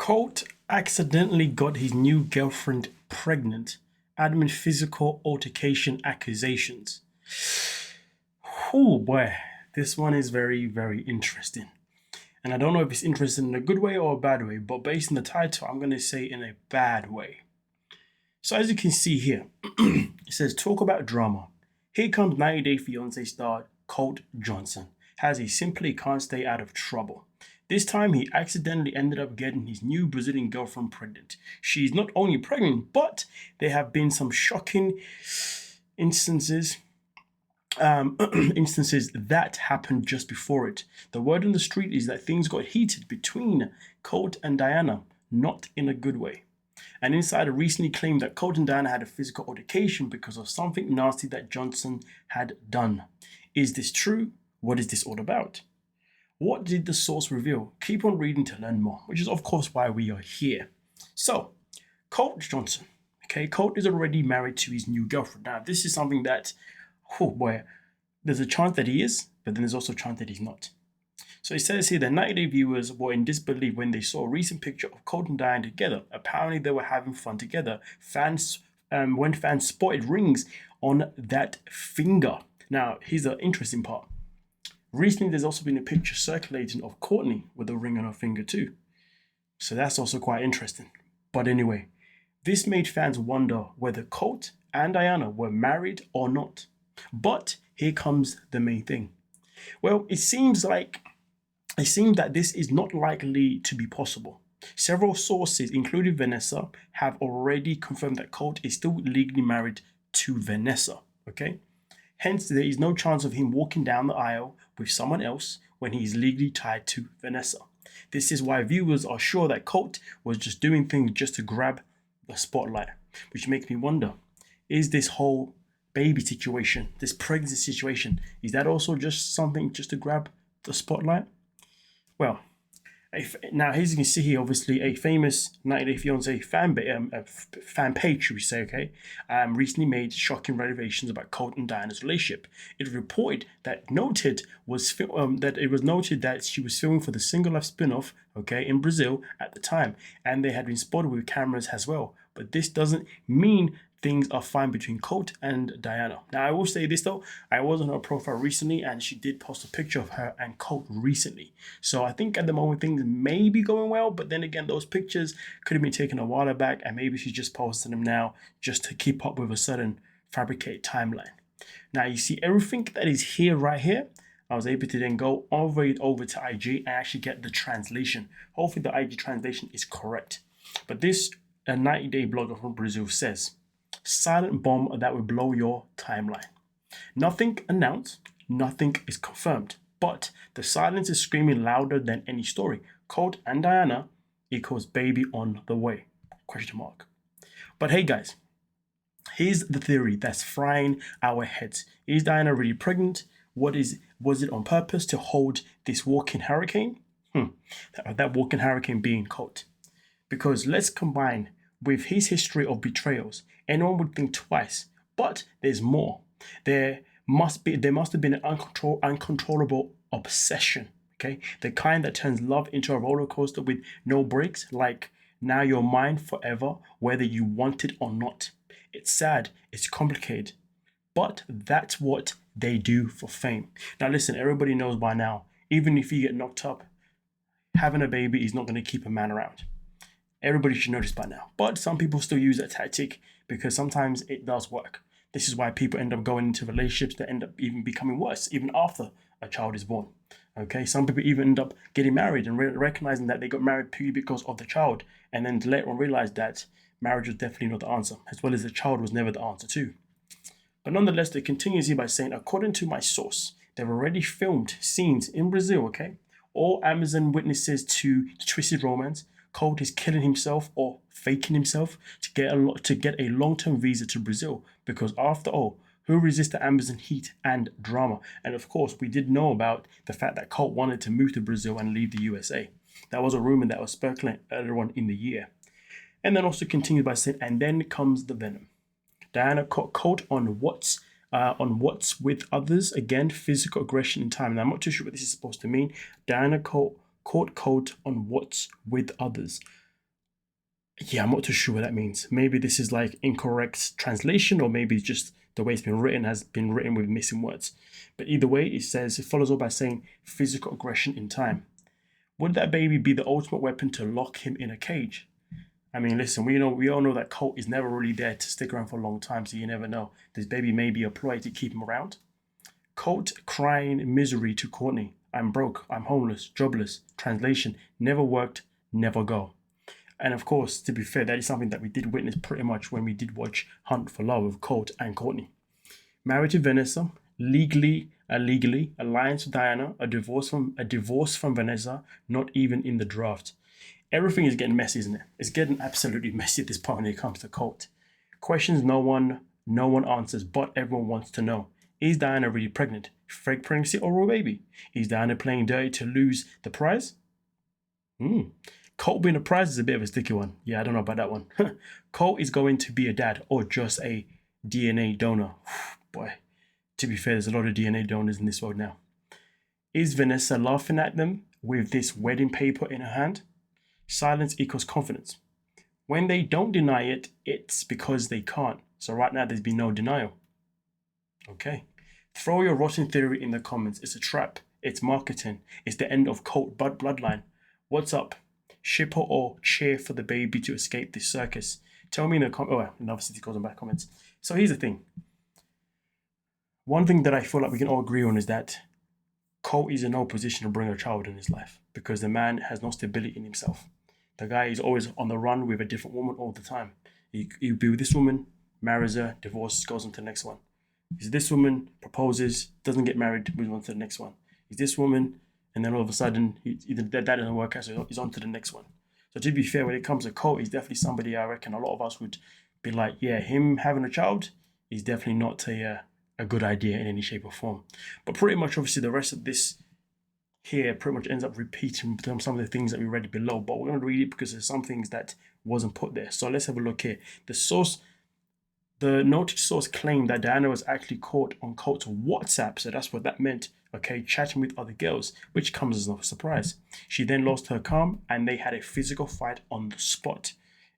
Colt accidentally got his new girlfriend pregnant, admin physical altercation accusations. Oh boy, this one is very, very interesting. And I don't know if it's interesting in a good way or a bad way, but based on the title, I'm going to say in a bad way. So as you can see here, it says talk about drama. Here comes 90 Day Fiancé star Colt Johnson. Has he simply can't stay out of trouble. This time he accidentally ended up getting his new Brazilian girlfriend pregnant. She's not only pregnant, but there have been some shocking instances instances that happened just before it. The word on the street is that things got heated between Colt and Diana, not in a good way. An insider recently claimed that Colt and Diana had a physical altercation because of something nasty that Johnson had done. Is this true? What is this all about? What did the source reveal? Keep on reading to learn more, which is of course why we are here. So, Colt Johnson. Okay, Colt is already married to his new girlfriend. Now, this is something that, oh boy, there's a chance that he is, but then there's also a chance that he's not. So it says here that 90 Day viewers were in disbelief when they saw a recent picture of Colt and Diane together. Apparently, they were having fun together. When fans spotted rings on that finger. Now, here's the interesting part. Recently, there's also been a picture circulating of Courtney with a ring on her finger too. So that's also quite interesting. But anyway, this made fans wonder whether Colt and Diana were married or not. But here comes the main thing. Well, it seems that this is not likely to be possible. Several sources, including Vanessa, have already confirmed that Colt is still legally married to Vanessa. Okay? Hence, there is no chance of him walking down the aisle with someone else when he is legally tied to Vanessa. This is why viewers are sure that Colt was just doing things just to grab the spotlight, which makes me wonder, is this whole baby situation, this pregnancy situation, is that also just something just to grab the spotlight? Well, now as you can see here, obviously a famous 90 Day Fiancé fan page, should we say, okay, recently made shocking revelations about Colt and Diana's relationship. It was reported that it was noted that she was filming for the Single Life spin-off, okay, in Brazil at the time, and they had been spotted with cameras as well. But this doesn't mean things are fine between Colt and Diana. Now, I will say this though, I was on her profile recently and she did post a picture of her and Colt recently. So I think at the moment things may be going well, but then again, those pictures could have been taken a while back and maybe she's just posting them now just to keep up with a certain fabricated timeline. Now, you see everything that is here right here. I was able to then go over to IG and actually get the translation. Hopefully the IG translation is correct. But this, a 90 Day blogger from Brazil says, silent bomb that will blow your timeline. Nothing announced, nothing is confirmed, but the silence is screaming louder than any story. Colt and Diana equals baby on the way, question mark. But hey guys, here's the theory that's frying our heads. Is Diana really pregnant? Was it on purpose to hold this walking hurricane? That walking hurricane being Colt. Because let's combine with his history of betrayals, anyone would think twice. But there's more. There must have been an uncontrollable obsession. Okay, the kind that turns love into a roller coaster with no brakes. Like, now you're mine forever, whether you want it or not. It's sad. It's complicated. But that's what they do for fame. Now listen, everybody knows by now, even if you get knocked up, having a baby is not going to keep a man around. Everybody should know this by now. But some people still use that tactic because sometimes it does work. This is why people end up going into relationships that end up even becoming worse, even after a child is born. Okay, some people even end up getting married and recognizing that they got married purely because of the child, and then later on realize that marriage was definitely not the answer, as well as the child was never the answer too. But nonetheless, they continues here by saying, according to my source, they've already filmed scenes in Brazil, okay? All Amazon witnesses to the twisted romance. Colt is killing himself or faking himself to get a long-term visa to Brazil, because after all, who resists the Amazon heat and drama? And of course, we did know about the fact that Colt wanted to move to Brazil and leave the USA. That was a rumor that was circulating earlier on in the year. And then also continued by saying, and then comes the venom. Diana caught Colt on what's with others. Again, physical aggression in time. Now, I'm not too sure what this is supposed to mean. Diana caught Colt on what's with others. Yeah, I'm not too sure what that means. Maybe this is like incorrect translation, or maybe it's just the way it's been written has been written with missing words. But either way, it follows up by saying physical aggression in time. Would that baby be the ultimate weapon to lock him in a cage? I mean, listen, we all know that Colt is never really there to stick around for a long time, so you never know. This baby may be a ploy to keep him around. Colt crying misery to Courtney. I'm broke, I'm homeless, jobless. Translation, never worked, never go. And of course, to be fair, that is something that we did witness pretty much when we did watch Hunt for Love with Colt and Courtney. Married to Vanessa, illegally, alliance with Diana, a divorce from Vanessa, not even in the draft. Everything is getting messy, isn't it? It's getting absolutely messy at this point when it comes to Colt. Questions no one answers, but everyone wants to know. Is Diana really pregnant? Fake pregnancy or raw baby? Is Diana playing dirty to lose the prize? Colt being a prize is a bit of a sticky one. Yeah, I don't know about that one. Colt is going to be a dad or just a DNA donor. Boy, to be fair, there's a lot of DNA donors in this world now. Is Vanessa laughing at them with this wedding paper in her hand? Silence equals confidence. When they don't deny it, it's because they can't. So right now, there's been no denial. Okay. Throw your rotten theory in the comments. It's a trap. It's marketing. It's the end of Colt bloodline. What's up? Shipper or cheer for the baby to escape this circus? Tell me in the comments. Oh, and obviously it goes on back comments. So here's the thing. One thing that I feel like we can all agree on is that Colt is in no position to bring a child in his life because the man has no stability in himself. The guy is always on the run with a different woman all the time. He'll be with this woman, marries her, divorces, goes on to the next one. He's this woman, proposes, doesn't get married, moves on to the next one. He's this woman, and then all of a sudden, either that doesn't work out, so he's on to the next one. So to be fair, when it comes to Colt, he's definitely somebody I reckon a lot of us would be like, yeah, him having a child is definitely not a good idea in any shape or form. But pretty much, obviously, the rest of this here pretty much ends up repeating some of the things that we read below. But we're going to read it because there's some things that wasn't put there. So let's have a look here. The noted source claimed that Diana was actually caught on Colt's WhatsApp, so that's what that meant, okay, chatting with other girls, which comes as no surprise. She then lost her calm and they had a physical fight on the spot.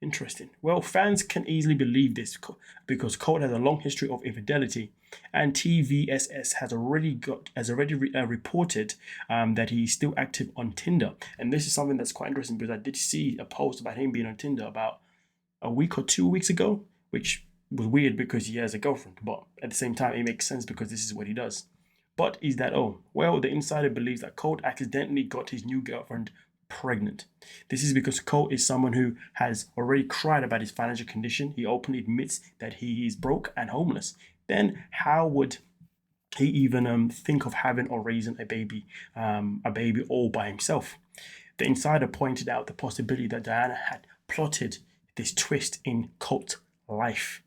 Interesting. Well, fans can easily believe this because Colt has a long history of infidelity, and TVSS has already reported that he's still active on Tinder. And this is something that's quite interesting because I did see a post about him being on Tinder about a week or 2 weeks ago, which was weird because he has a girlfriend, but at the same time, it makes sense because this is what he does. But is that all? Well, the insider believes that Colt accidentally got his new girlfriend pregnant. This is because Colt is someone who has already cried about his financial condition. He openly admits that he is broke and homeless. Then how would he even think of having or raising a baby all by himself? The insider pointed out the possibility that Diana had plotted this twist in Colt's life.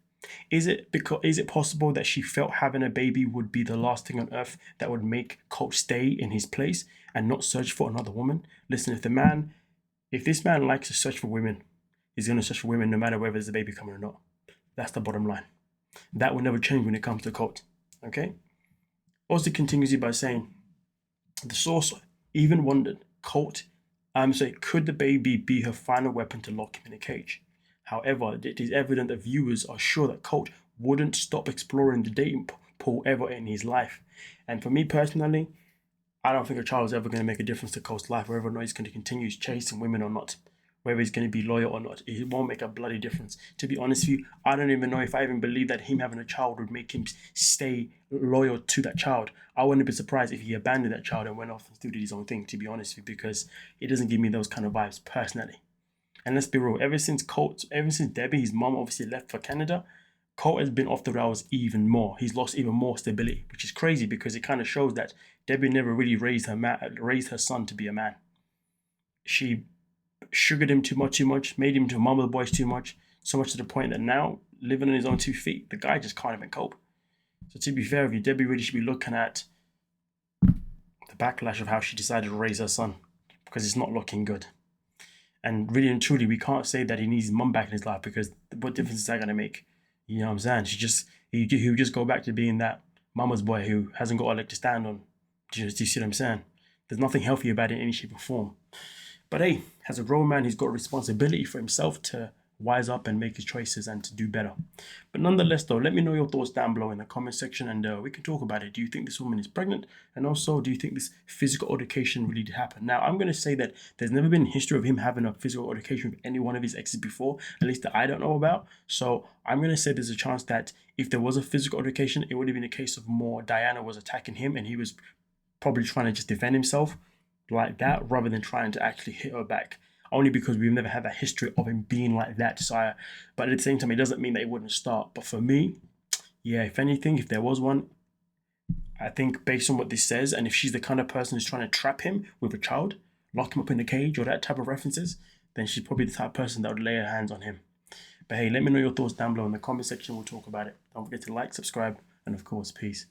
Is it possible that she felt having a baby would be the last thing on earth that would make Colt stay in his place and not search for another woman? Listen, if this man likes to search for women, he's going to search for women no matter whether there's a baby coming or not. That's the bottom line. That will never change when it comes to Colt. Okay? Also continues by saying, the source even wondered, could the baby be her final weapon to lock him in a cage? However, it is evident that viewers are sure that Colt wouldn't stop exploring the dating pool ever in his life. And for me personally, I don't think a child is ever going to make a difference to Colt's life, whether or not he's going to continue chasing women or not, whether he's going to be loyal or not. It won't make a bloody difference. To be honest with you, I don't even know if I even believe that him having a child would make him stay loyal to that child. I wouldn't be surprised if he abandoned that child and went off and still did his own thing, to be honest with you, because it doesn't give me those kind of vibes personally. And let's be real, ever since Debbie, his mom, obviously left for Canada, Colt has been off the rails even more. He's lost even more stability, which is crazy because it kind of shows that Debbie never really raised her son to be a man. She sugared him too much, made him to mama's boys too much, so much to the point that now, living on his own 2 feet, the guy just can't even cope. So to be fair with you, Debbie really should be looking at the backlash of how she decided to raise her son because it's not looking good. And really and truly, we can't say that he needs his mum back in his life because what difference is that going to make? You know what I'm saying? He'll just go back to being that mama's boy who hasn't got a leg to stand on. Do you see what I'm saying? There's nothing healthy about it in any shape or form. But hey, as a grown man, he's got a responsibility for himself to wise up and make his choices and to do better. But nonetheless, though, let me know your thoughts down below in the comment section, and we can talk about it. Do you think this woman is pregnant? And also, do you think this physical altercation really did happen? Now, I'm going to say that there's never been history of him having a physical altercation with any one of his exes before, at least that I don't know about. So I'm going to say there's a chance that if there was a physical altercation, it would have been a case of more Diana was attacking him and he was probably trying to just defend himself like that rather than trying to actually hit her back. Only because we've never had that history of him being like that. So but at the same time, it doesn't mean that it wouldn't start. But for me, yeah, if anything, if there was one, I think based on what this says, and if she's the kind of person who's trying to trap him with a child, lock him up in a cage or that type of references, then she's probably the type of person that would lay her hands on him. But hey, let me know your thoughts down below in the comment section. We'll talk about it. Don't forget to like, subscribe, and of course, peace.